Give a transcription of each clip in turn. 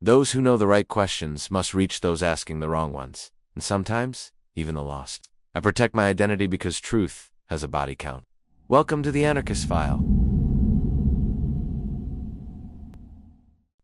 Those who know the right questions must reach those asking the wrong ones, and sometimes even the lost. I protect my identity because truth has a body count. Welcome to the Anarchist File.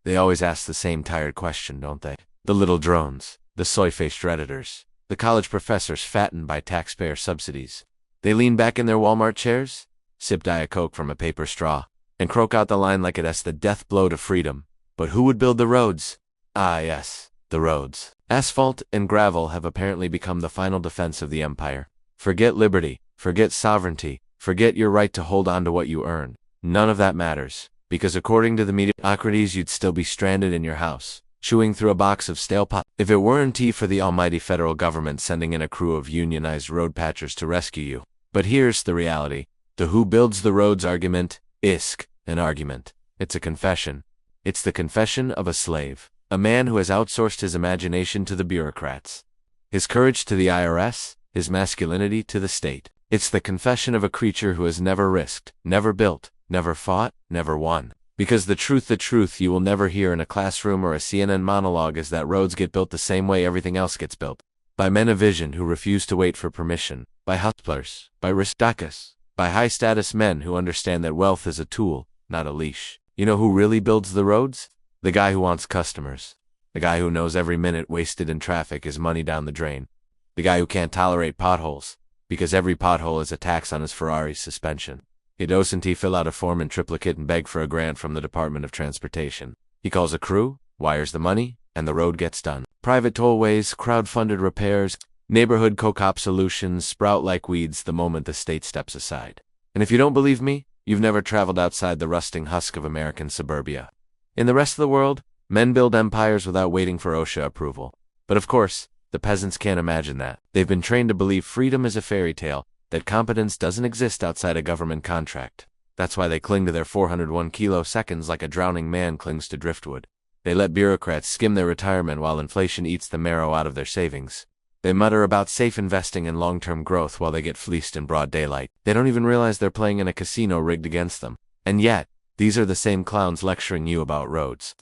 They always ask the same tired question, don't they? The little drones, the soy-faced redditors, the college professors fattened by taxpayer subsidies. They lean back in their Walmart chairs, sip Diet Coke from a paper straw, and croak out the line like it's the death blow to freedom. But who would build the roads? Ah, yes, the roads. Asphalt and gravel have apparently become the final defense of the empire. Forget liberty, forget sovereignty, forget your right to hold on to what you earn. None of that matters, because according to the mediocrities you'd still be stranded in your house, chewing through a box of stale pot, if it weren't for the almighty federal government sending in a crew of unionized road patchers to rescue you. But here's the reality. The who builds the roads argument isn't an argument. It's a confession. It's the confession of a slave, a man who has outsourced his imagination to the bureaucrats, his courage to the IRS, his masculinity to the state. It's the confession of a creature who has never risked, never built, never fought, never won. Because the truth you will never hear in a classroom or a CNN monologue is that roads get built the same way everything else gets built. By men of vision who refuse to wait for permission, by hustlers, by ristakas, by high-status men who understand that wealth is a tool, not a leash. You know who really builds the roads? The guy who wants customers. The guy who knows every minute wasted in traffic is money down the drain. The guy who can't tolerate potholes, because every pothole is a tax on his Ferrari's suspension. He doesn't fill out a form in triplicate and beg for a grant from the Department of Transportation. He calls a crew, wires the money, and the road gets done. Private tollways, crowd-funded repairs, neighborhood co-op solutions sprout like weeds the moment the state steps aside. And if you don't believe me, you've never traveled outside the rusting husk of American suburbia. In the rest of the world, men build empires without waiting for OSHA approval. But of course, the peasants can't imagine that. They've been trained to believe freedom is a fairy tale, that competence doesn't exist outside a government contract. That's why they cling to their 401 kiloseconds like a drowning man clings to driftwood. They let bureaucrats skim their retirement while inflation eats the marrow out of their savings. They mutter about safe investing and long-term growth while they get fleeced in broad daylight. They don't even realize they're playing in a casino rigged against them. And yet, these are the same clowns lecturing you about roads.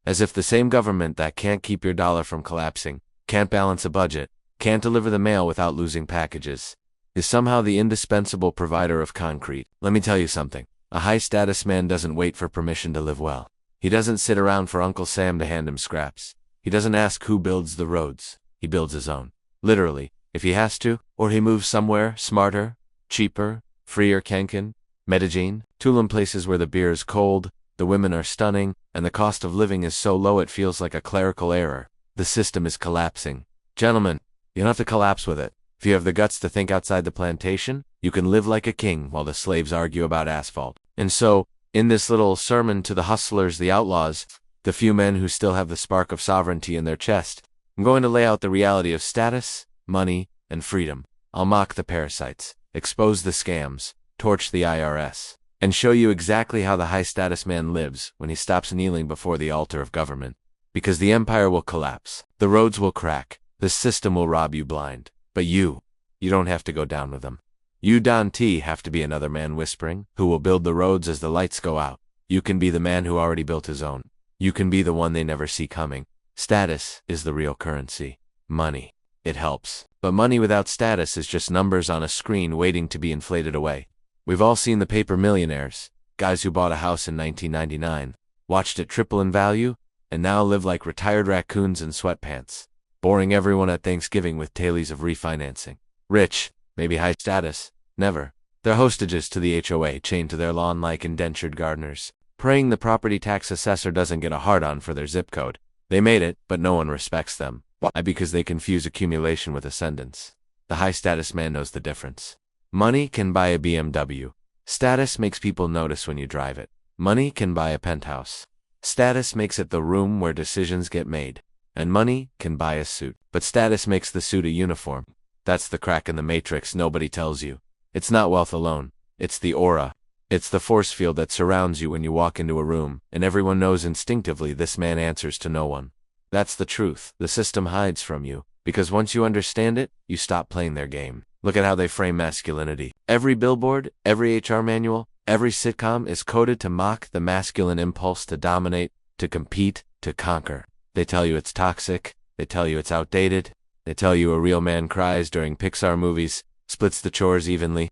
As if the same government that can't keep your dollar from collapsing, can't balance a budget, can't deliver the mail without losing packages, is somehow the indispensable provider of concrete. Let me tell you something. A high-status man doesn't wait for permission to live well. He doesn't sit around for Uncle Sam to hand him scraps. He doesn't ask who builds the roads. He builds his own. Literally, if he has to, or he moves somewhere smarter, cheaper, freer. Cancun, Medellin, Tulum, places where the beer is cold, the women are stunning, and the cost of living is so low it feels like a clerical error. The system is collapsing. Gentlemen, you don't have to collapse with it. If you have the guts to think outside the plantation, you can live like a king while the slaves argue about asphalt. And so, in this little sermon to the hustlers, the outlaws, the few men who still have the spark of sovereignty in their chest, I'm going to lay out the reality of status, money, and freedom. I'll mock the parasites, expose the scams, torch the IRS, and show you exactly how the high-status man lives when he stops kneeling before the altar of government. Because the empire will collapse, the roads will crack, the system will rob you blind. But you don't have to go down with them. You don't have to be another man whispering, who will build the roads as the lights go out. You can be the man who already built his own. You can be the one they never see coming. Status is the real currency. Money. It helps. But money without status is just numbers on a screen waiting to be inflated away. We've all seen the paper millionaires, guys who bought a house in 1999, watched it triple in value, and now live like retired raccoons in sweatpants, boring everyone at Thanksgiving with tales of refinancing. Rich, maybe high status, never. They're hostages to the HOA, chained to their lawn like indentured gardeners, praying the property tax assessor doesn't get a hard-on for their zip code. They made it, but no one respects them. Why? Because they confuse accumulation with ascendance. The high-status man knows the difference. Money can buy a BMW. Status makes people notice when you drive it. Money can buy a penthouse. Status makes it the room where decisions get made. And money can buy a suit. But status makes the suit a uniform. That's the crack in the matrix nobody tells you. It's not wealth alone. It's the aura. It's the force field that surrounds you when you walk into a room, and everyone knows instinctively this man answers to no one. That's the truth the system hides from you, because once you understand it, you stop playing their game. Look at how they frame masculinity. Every billboard, every HR manual, every sitcom is coded to mock the masculine impulse to dominate, to compete, to conquer. They tell you it's toxic. They tell you it's outdated. They tell you a real man cries during Pixar movies, splits the chores evenly,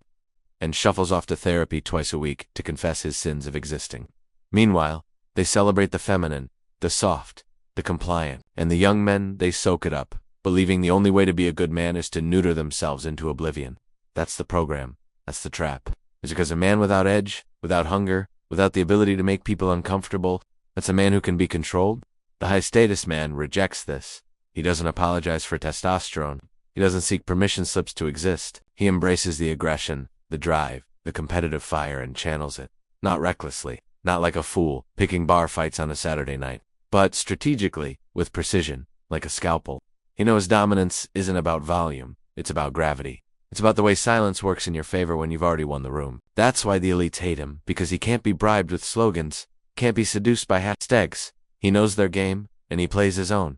and shuffles off to therapy twice a week to confess his sins of existing. Meanwhile, they celebrate the feminine, the soft, the compliant, and the young men, they soak it up, believing the only way to be a good man is to neuter themselves into oblivion. That's the program. That's the trap. Is it because a man without edge, without hunger, without the ability to make people uncomfortable, that's a man who can be controlled? The high-status man rejects this. He doesn't apologize for testosterone. He doesn't seek permission slips to exist. He embraces the aggression, the drive, the competitive fire, and channels it. Not recklessly, not like a fool, picking bar fights on a Saturday night, but strategically, with precision, like a scalpel. He knows dominance isn't about volume, it's about gravity. It's about the way silence works in your favor when you've already won the room. That's why the elites hate him, because he can't be bribed with slogans, can't be seduced by hashtags. He knows their game, and he plays his own.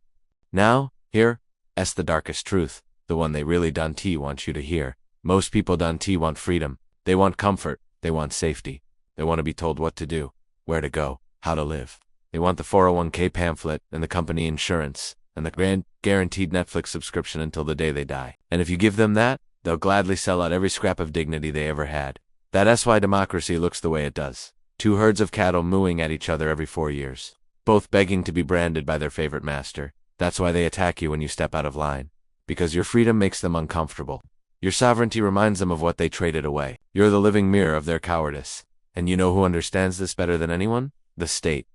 Now, here's the darkest truth, the one they really don't want you to hear. Most people don't want freedom. They want comfort. They want safety. They want to be told what to do, where to go, how to live. They want the 401k pamphlet and the company insurance and the guaranteed Netflix subscription until the day they die. And if you give them that, they'll gladly sell out every scrap of dignity they ever had. That's why democracy looks the way it does. Two herds of cattle mooing at each other every 4 years, both begging to be branded by their favorite master. That's why they attack you when you step out of line. Because your freedom makes them uncomfortable. Your sovereignty reminds them of what they traded away. You're the living mirror of their cowardice. And you know who understands this better than anyone? The state.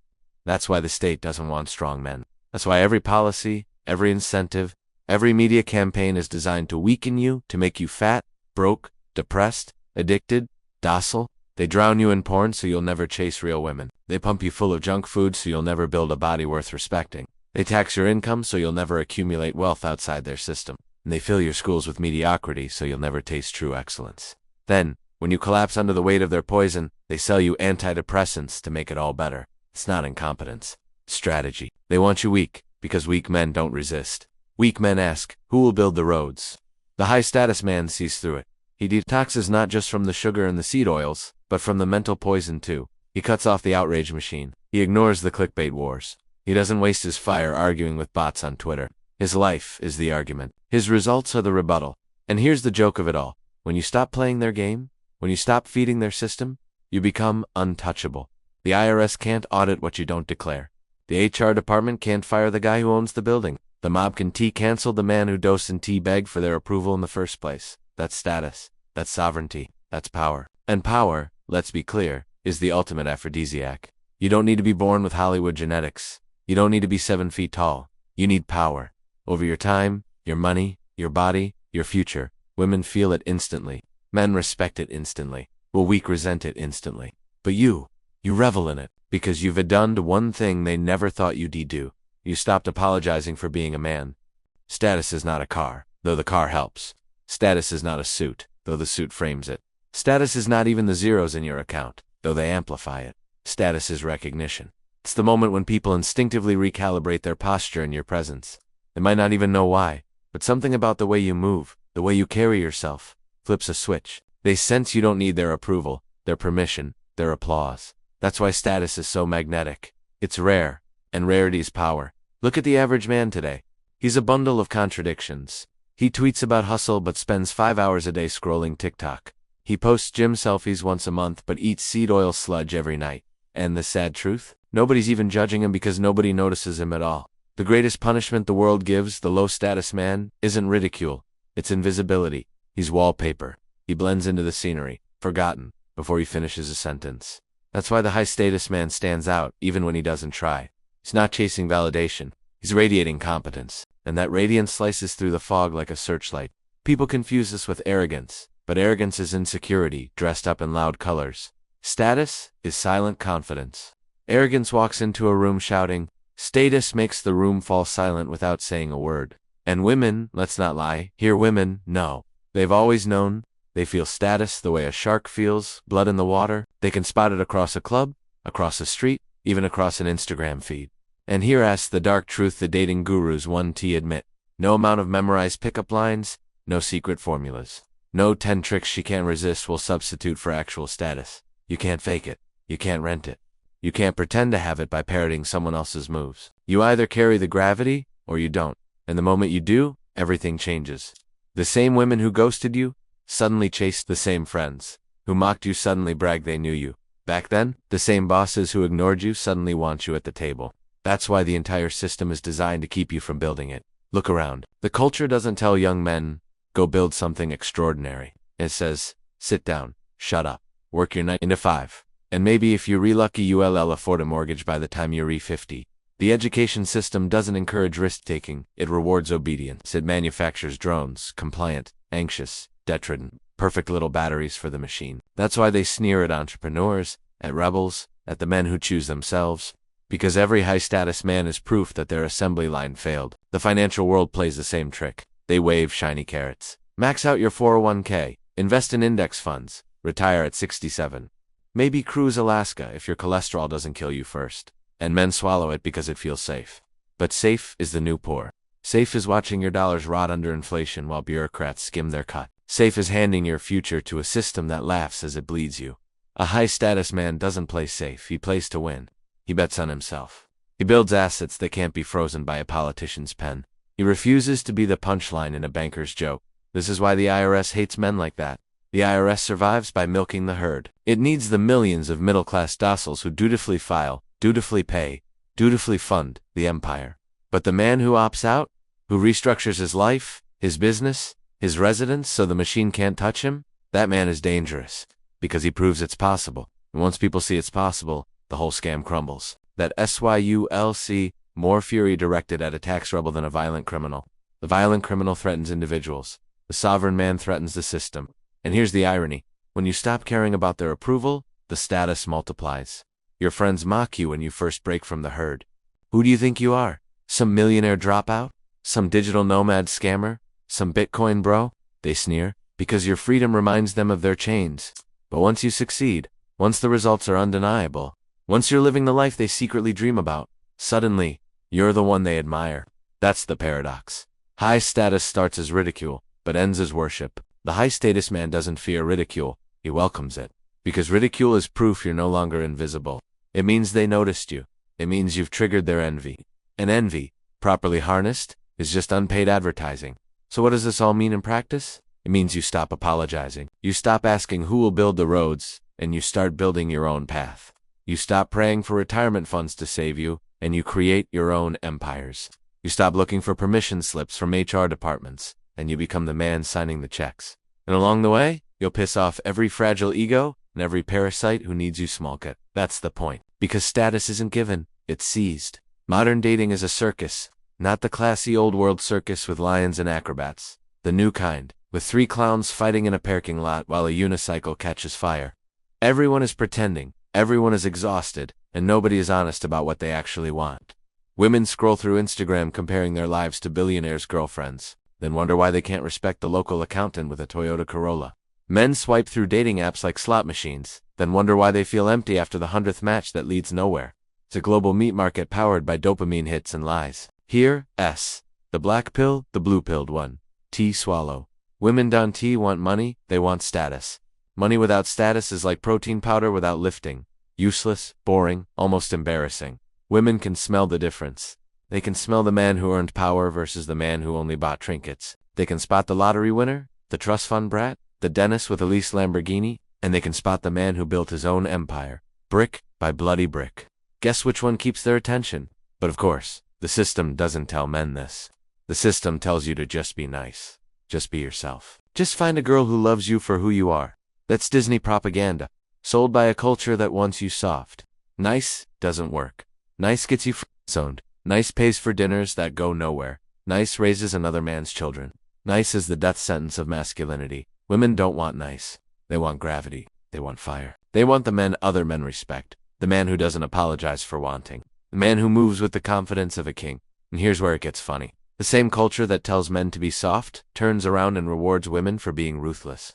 That's why the state doesn't want strong men. That's why every policy, every incentive, every media campaign is designed to weaken you, to make you fat, broke, depressed, addicted, docile. They drown you in porn so you'll never chase real women. They pump you full of junk food so you'll never build a body worth respecting. They tax your income so you'll never accumulate wealth outside their system. And they fill your schools with mediocrity so you'll never taste true excellence. Then, when you collapse under the weight of their poison, they sell you antidepressants to make it all better. It's not incompetence. It's strategy. They want you weak, because weak men don't resist. Weak men ask, who will build the roads? The high-status man sees through it. He detoxes not just from the sugar and the seed oils, but from the mental poison too. He cuts off the outrage machine. He ignores the clickbait wars. He doesn't waste his fire arguing with bots on Twitter. His life is the argument. His results are the rebuttal. And here's the joke of it all. When you stop playing their game, when you stop feeding their system, you become untouchable. The IRS can't audit what you don't declare. The HR department can't fire the guy who owns the building. The mob can cancel the man who dosed and begged for their approval in the first place. That's status. That's sovereignty. That's power. And power, let's be clear, is the ultimate aphrodisiac. You don't need to be born with Hollywood genetics. You don't need to be 7 feet tall. You need power. Over your time, your money, your body, your future. Women feel it instantly. Men respect it instantly. Will weak resent it instantly. But you revel in it, because you've done one thing they never thought you'd do. You stopped apologizing for being a man. Status is not a car, though the car helps. Status is not a suit, though the suit frames it. Status is not even the zeros in your account, though they amplify it. Status is recognition. It's the moment when people instinctively recalibrate their posture in your presence. They might not even know why, but something about the way you move, the way you carry yourself, flips a switch. They sense you don't need their approval, their permission, their applause. That's why status is so magnetic. It's rare, and rarity's power. Look at the average man today. He's a bundle of contradictions. He tweets about hustle but spends 5 hours a day scrolling TikTok. He posts gym selfies once a month but eats seed oil sludge every night. And the sad truth? Nobody's even judging him because nobody notices him at all. The greatest punishment the world gives the low-status man isn't ridicule. It's invisibility. He's wallpaper. He blends into the scenery, forgotten, before he finishes a sentence. That's why the high-status man stands out, even when he doesn't try. He's not chasing validation. He's radiating competence. And that radiance slices through the fog like a searchlight. People confuse this with arrogance, but arrogance is insecurity, dressed up in loud colors. Status is silent confidence. Arrogance walks into a room shouting. Status makes the room fall silent without saying a word. And women, let's not lie, here women know. They've always known. They feel status the way a shark feels, blood in the water. They can spot it across a club, across a street, even across an Instagram feed. And here asks the dark truth the dating gurus want to admit. No amount of memorized pickup lines, no secret formulas. No 10 tricks she can't resist will substitute for actual status. You can't fake it. You can't rent it. You can't pretend to have it by parroting someone else's moves. You either carry the gravity, or you don't. And the moment you do, everything changes. The same women who ghosted you suddenly chased the same friends. Who mocked you suddenly brag they knew you. Back then, the same bosses who ignored you suddenly want you at the table. That's why the entire system is designed to keep you from building it. Look around. The culture doesn't tell young men, go build something extraordinary. It says, sit down, shut up, work your 9 to 5. And maybe if you're lucky you'll afford a mortgage by the time you're 50. The education system doesn't encourage risk-taking, it rewards obedience. It manufactures drones, compliant, anxious, deterrent, perfect little batteries for the machine. That's why they sneer at entrepreneurs, at rebels, at the men who choose themselves. Because every high-status man is proof that their assembly line failed. The financial world plays the same trick. They wave shiny carrots. Max out your 401k, invest in index funds, retire at 67. Maybe cruise Alaska if your cholesterol doesn't kill you first. And men swallow it because it feels safe. But safe is the new poor. Safe is watching your dollars rot under inflation while bureaucrats skim their cut. Safe is handing your future to a system that laughs as it bleeds you. A high-status man doesn't play safe, he plays to win. He bets on himself. He builds assets that can't be frozen by a politician's pen. He refuses to be the punchline in a banker's joke. This is why the IRS hates men like that. The IRS survives by milking the herd. It needs the millions of middle-class dociles who dutifully file, dutifully pay, dutifully fund the empire. But the man who opts out, who restructures his life, his business, his residence so the machine can't touch him, that man is dangerous. Because he proves it's possible. And once people see it's possible, the whole scam crumbles. That SYULC, more fury directed at a tax rebel than a violent criminal. The violent criminal threatens individuals. The sovereign man threatens the system. And here's the irony. When you stop caring about their approval, the status multiplies. Your friends mock you when you first break from the herd. Who do you think you are? Some millionaire dropout? Some digital nomad scammer? Some Bitcoin bro? They sneer, because your freedom reminds them of their chains. But once you succeed, once the results are undeniable, once you're living the life they secretly dream about, suddenly, you're the one they admire. That's the paradox. High status starts as ridicule, but ends as worship. The high-status man doesn't fear ridicule, he welcomes it. Because ridicule is proof you're no longer invisible. It means they noticed you. It means you've triggered their envy. And envy, properly harnessed, is just unpaid advertising. So what does this all mean in practice? It means you stop apologizing. You stop asking who will build the roads, and you start building your own path. You stop praying for retirement funds to save you, and you create your own empires. You stop looking for permission slips from HR departments, and you become the man signing the checks. And along the way, you'll piss off every fragile ego and every parasite who needs you smallcut. That's the point. Because status isn't given, it's seized. Modern dating is a circus, not the classy old world circus with lions and acrobats. The new kind, with 3 clowns fighting in a parking lot while a unicycle catches fire. Everyone is pretending, everyone is exhausted, and nobody is honest about what they actually want. Women scroll through Instagram comparing their lives to billionaires' girlfriends, then wonder why they can't respect the local accountant with a Toyota Corolla. Men swipe through dating apps like slot machines, then wonder why they feel empty after the 100th match that leads nowhere. It's a global meat market powered by dopamine hits and lies. Here, S. The black pill, the blue-pilled one. T swallow. Women don't T want money, they want status. Money without status is like protein powder without lifting. Useless, boring, almost embarrassing. Women can smell the difference. They can smell the man who earned power versus the man who only bought trinkets. They can spot the lottery winner, the trust fund brat, the dentist with a leased Lamborghini, and they can spot the man who built his own empire, brick by bloody brick. Guess which one keeps their attention? But of course, the system doesn't tell men this. The system tells you to just be nice. Just be yourself. Just find a girl who loves you for who you are. That's Disney propaganda, sold by a culture that wants you soft. Nice doesn't work. Nice gets you friend-zoned. Nice pays for dinners that go nowhere. Nice raises another man's children. Nice is the death sentence of masculinity. Women don't want nice. They want gravity. They want fire. They want the men other men respect. The man who doesn't apologize for wanting. The man who moves with the confidence of a king. And here's where it gets funny. The same culture that tells men to be soft turns around and rewards women for being ruthless.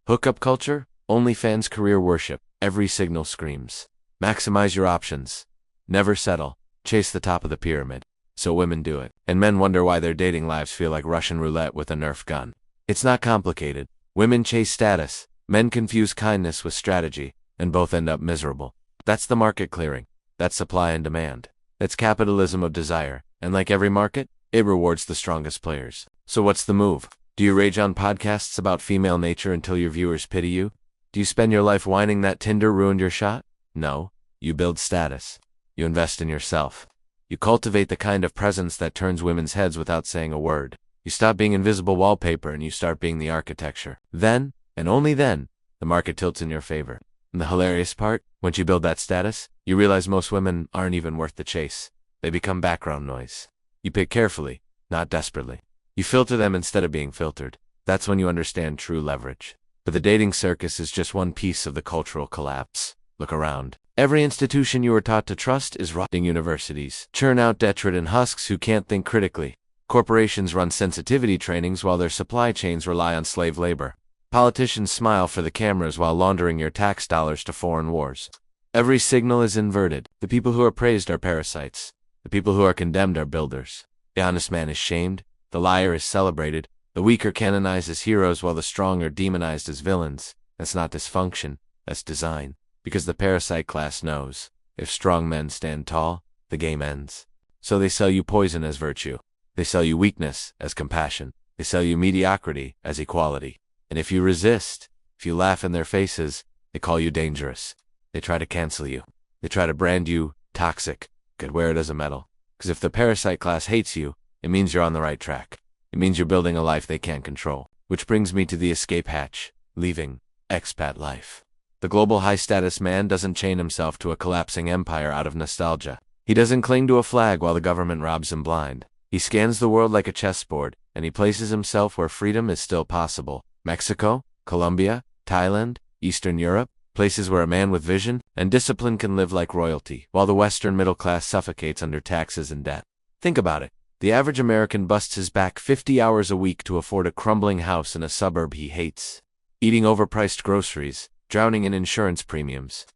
Hookup culture, OnlyFans career worship, every signal screams. Maximize your options. Never settle. Chase the top of the pyramid. So women do it. And men wonder why their dating lives feel like Russian roulette with a Nerf gun. It's not complicated. Women chase status. Men confuse kindness with strategy, and both end up miserable. That's the market clearing. That's supply and demand. That's capitalism of desire, and like every market, it rewards the strongest players. So what's the move? Do you rage on podcasts about female nature until your viewers pity you? Do you spend your life whining that Tinder ruined your shot? No. You build status. You invest in yourself. You cultivate the kind of presence that turns women's heads without saying a word. You stop being invisible wallpaper and you start being the architecture. Then, and only then, the market tilts in your favor. And the hilarious part, once you build that status, you realize most women aren't even worth the chase. They become background noise. You pick carefully, not desperately. You filter them instead of being filtered. That's when you understand true leverage. But the dating circus is just one piece of the cultural collapse. Look around. Every institution you were taught to trust is rotting. Universities churn out detritus husks who can't think critically. Corporations run sensitivity trainings while their supply chains rely on slave labor. Politicians smile for the cameras while laundering your tax dollars to foreign wars. Every signal is inverted. The people who are praised are parasites. The people who are condemned are builders. The honest man is shamed. The liar is celebrated. The weak are canonized as heroes while the strong are demonized as villains. That's not dysfunction. That's design. Because the parasite class knows, if strong men stand tall, the game ends. So they sell you poison as virtue. They sell you weakness as compassion. They sell you mediocrity as equality. And if you resist, if you laugh in their faces, they call you dangerous. They try to cancel you. They try to brand you toxic. Could wear it as a medal. Because if the parasite class hates you, it means you're on the right track. It means you're building a life they can't control. Which brings me to the escape hatch, leaving expat life. The global high-status man doesn't chain himself to a collapsing empire out of nostalgia. He doesn't cling to a flag while the government robs him blind. He scans the world like a chessboard, and he places himself where freedom is still possible. Mexico, Colombia, Thailand, Eastern Europe, places where a man with vision and discipline can live like royalty, while the Western middle class suffocates under taxes and debt. Think about it. The average American busts his back 50 hours a week to afford a crumbling house in a suburb he hates, eating overpriced groceries, drowning in insurance premiums,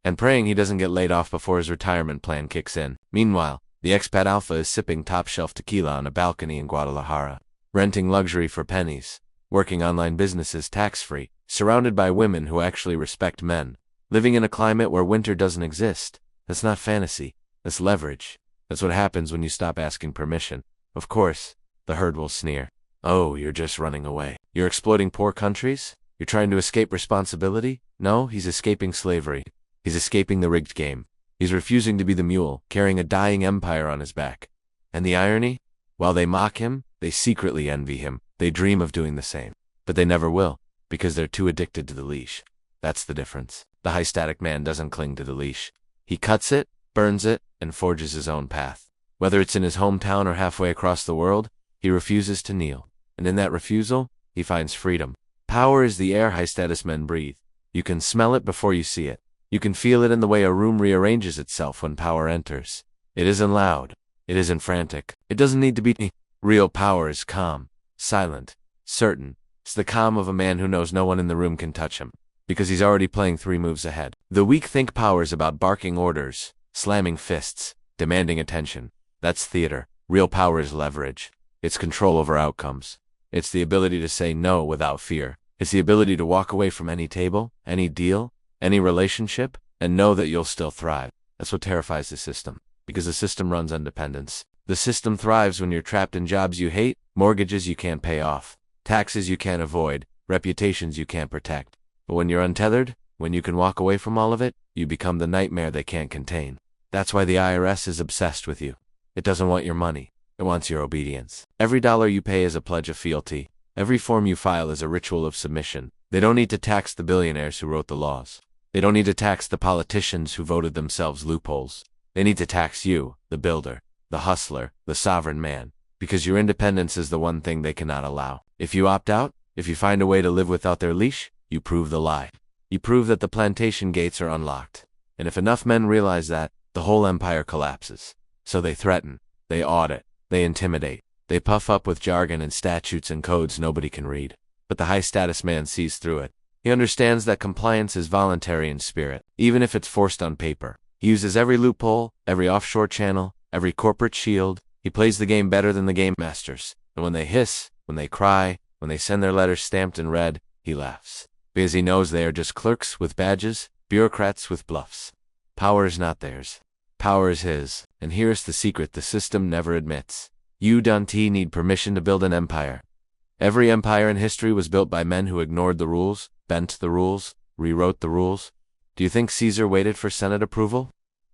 and praying he doesn't get laid off before his retirement plan kicks in. Meanwhile, the expat alpha is sipping top-shelf tequila on a balcony in Guadalajara, renting luxury for pennies, working online businesses tax-free, surrounded by women who actually respect men, living in a climate where winter doesn't exist. That's not fantasy. That's leverage. That's what happens when you stop asking permission. Of course, the herd will sneer. Oh, you're just running away. You're exploiting poor countries? You're trying to escape responsibility? No, he's escaping slavery. He's escaping the rigged game. He's refusing to be the mule, carrying a dying empire on his back. And the irony? While they mock him, they secretly envy him. They dream of doing the same. But they never will, because they're too addicted to the leash. That's the difference. The high-static man doesn't cling to the leash. He cuts it, burns it, and forges his own path. Whether it's in his hometown or halfway across the world, he refuses to kneel. And in that refusal, he finds freedom. Power is the air high-status men breathe. You can smell it before you see it. You can feel it in the way a room rearranges itself when power enters. It isn't loud. It isn't frantic. It doesn't need to be. Real power is calm, silent, certain. It's the calm of a man who knows no one in the room can touch him, because he's already playing 3 moves ahead. The weak think power is about barking orders, slamming fists, demanding attention. That's theater. Real power is leverage. It's control over outcomes. It's the ability to say no without fear. It's the ability to walk away from any table, any deal, any relationship, and know that you'll still thrive. That's what terrifies the system, because the system runs on dependence. The system thrives when you're trapped in jobs you hate, mortgages you can't pay off, taxes you can't avoid, reputations you can't protect. But when you're untethered, when you can walk away from all of it, you become the nightmare they can't contain. That's why the IRS is obsessed with you. It doesn't want your money. It wants your obedience. Every dollar you pay is a pledge of fealty. Every form you file is a ritual of submission. They don't need to tax the billionaires who wrote the laws. They don't need to tax the politicians who voted themselves loopholes. They need to tax you, the builder, the hustler, the sovereign man, because your independence is the one thing they cannot allow. If you opt out, if you find a way to live without their leash, you prove the lie. You prove that the plantation gates are unlocked. And if enough men realize that, the whole empire collapses. So they threaten, they audit, they intimidate, they puff up with jargon and statutes and codes nobody can read. But the high-status man sees through it. He understands that compliance is voluntary in spirit, even if it's forced on paper. He uses every loophole, every offshore channel, every corporate shield. He plays the game better than the game masters. And when they hiss, when they cry, when they send their letters stamped in red, he laughs. Because he knows they are just clerks with badges, bureaucrats with bluffs. Power is not theirs. Power is his. And here's the secret the system never admits. You don't need permission to build an empire. Every empire in history was built by men who ignored the rules, bent the rules, rewrote the rules. Do you think Caesar waited for Senate approval?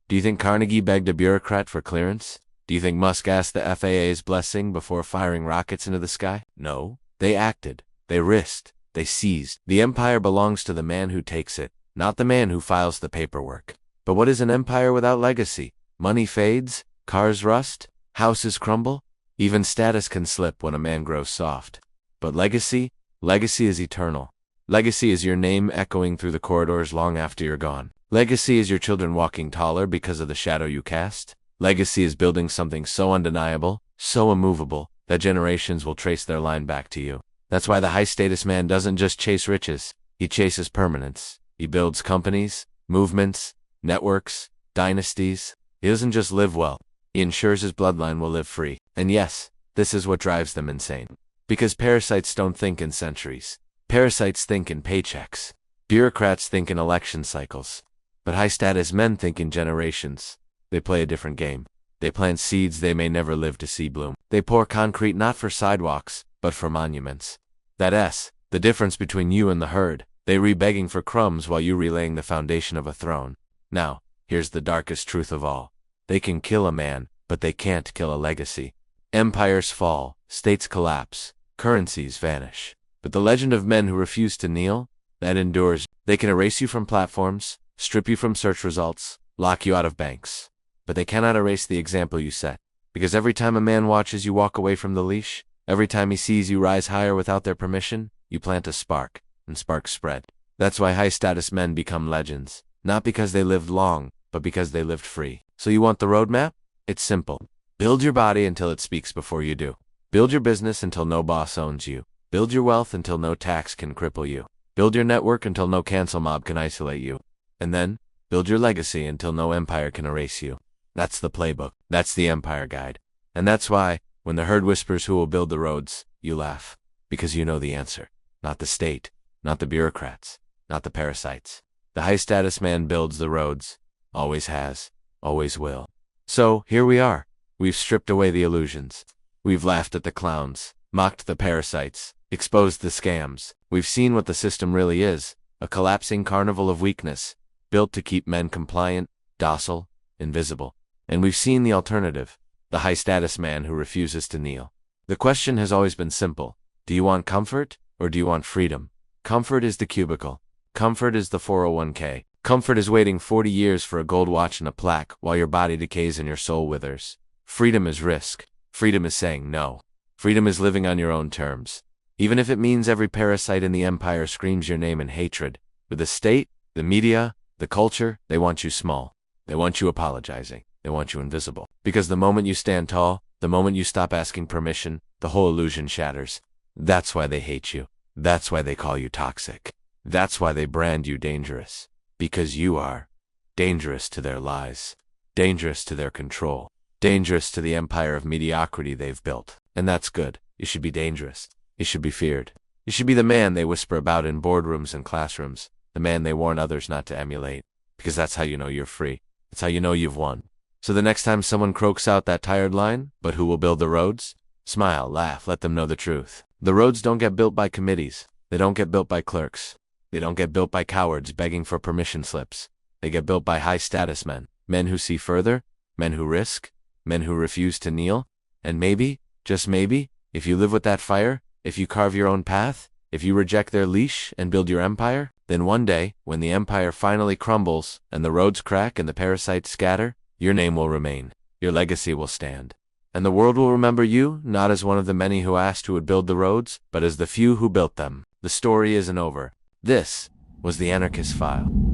Do you think Carnegie begged a bureaucrat for clearance? Do you think Musk asked the FAA's blessing before firing rockets into the sky? No. They acted. They risked. They seized. The empire belongs to the man who takes it, not the man who files the paperwork. But what is an empire without legacy? Money fades, cars rust, houses crumble, even status can slip when a man grows soft. But legacy is eternal. Legacy is your name echoing through the corridors long after you're gone. Legacy is your children walking taller because of the shadow you cast. Legacy is building something so undeniable, so immovable, that generations will trace their line back to you. That's why the high-status man doesn't just chase riches, he chases permanence. He builds companies, movements, networks, dynasties. He doesn't just live well, he ensures his bloodline will live free. And yes, this is what drives them insane. Because parasites don't think in centuries. Parasites think in paychecks. Bureaucrats think in election cycles. But high-status men think in generations. They play a different game. They plant seeds they may never live to see bloom. They pour concrete not for sidewalks, but for monuments. The difference between you and the herd. They begging for crumbs while you relaying the foundation of a throne. Now, here's the darkest truth of all. They can kill a man, but they can't kill a legacy. Empires fall, states collapse, currencies vanish. But the legend of men who refuse to kneel, that endures. They can erase you from platforms, strip you from search results, lock you out of banks. But they cannot erase the example you set. Because every time a man watches you walk away from the leash, every time he sees you rise higher without their permission, you plant a spark, and sparks spread. That's why high-status men become legends. Not because they lived long, but because they lived free. So you want the roadmap? It's simple. Build your body until it speaks before you do. Build your business until no boss owns you. Build your wealth until no tax can cripple you. Build your network until no cancel mob can isolate you. And then, build your legacy until no empire can erase you. That's the playbook. That's the empire guide. And that's why, when the herd whispers who will build the roads, you laugh. Because you know the answer. Not the state, not the bureaucrats, not the parasites. The high-status man builds the roads. Always has. Always will. So, here we are. We've stripped away the illusions. We've laughed at the clowns, mocked the parasites, exposed the scams. We've seen what the system really is. A collapsing carnival of weakness, built to keep men compliant, docile, invisible. And we've seen the alternative. The high-status man who refuses to kneel. The question has always been simple. Do you want comfort, or do you want freedom? Comfort is the cubicle. Comfort is the 401k. Comfort is waiting 40 years for a gold watch and a plaque while your body decays and your soul withers. Freedom is risk. Freedom is saying no. Freedom is living on your own terms. Even if it means every parasite in the empire screams your name in hatred. With the state, the media, the culture, they want you small. They want you apologizing. They want you invisible. Because the moment you stand tall, the moment you stop asking permission, the whole illusion shatters. That's why they hate you. That's why they call you toxic. That's why they brand you dangerous. Because you are dangerous to their lies, dangerous to their control, dangerous to the empire of mediocrity they've built. And that's good. You should be dangerous. You should be feared. You should be the man they whisper about in boardrooms and classrooms, the man they warn others not to emulate. Because that's how you know you're free. That's how you know you've won. So the next time someone croaks out that tired line, but who will build the roads? Smile, laugh, let them know the truth. The roads don't get built by committees. They don't get built by clerks. They don't get built by cowards begging for permission slips. They get built by high-status men. Men who see further, men who risk, men who refuse to kneel. And maybe, just maybe, if you live with that fire, if you carve your own path, if you reject their leash and build your empire, then one day, when the empire finally crumbles and the roads crack and the parasites scatter, your name will remain. Your legacy will stand. And the world will remember you, not as one of the many who asked who would build the roads, but as the few who built them. The story isn't over. This was the Anarchist File.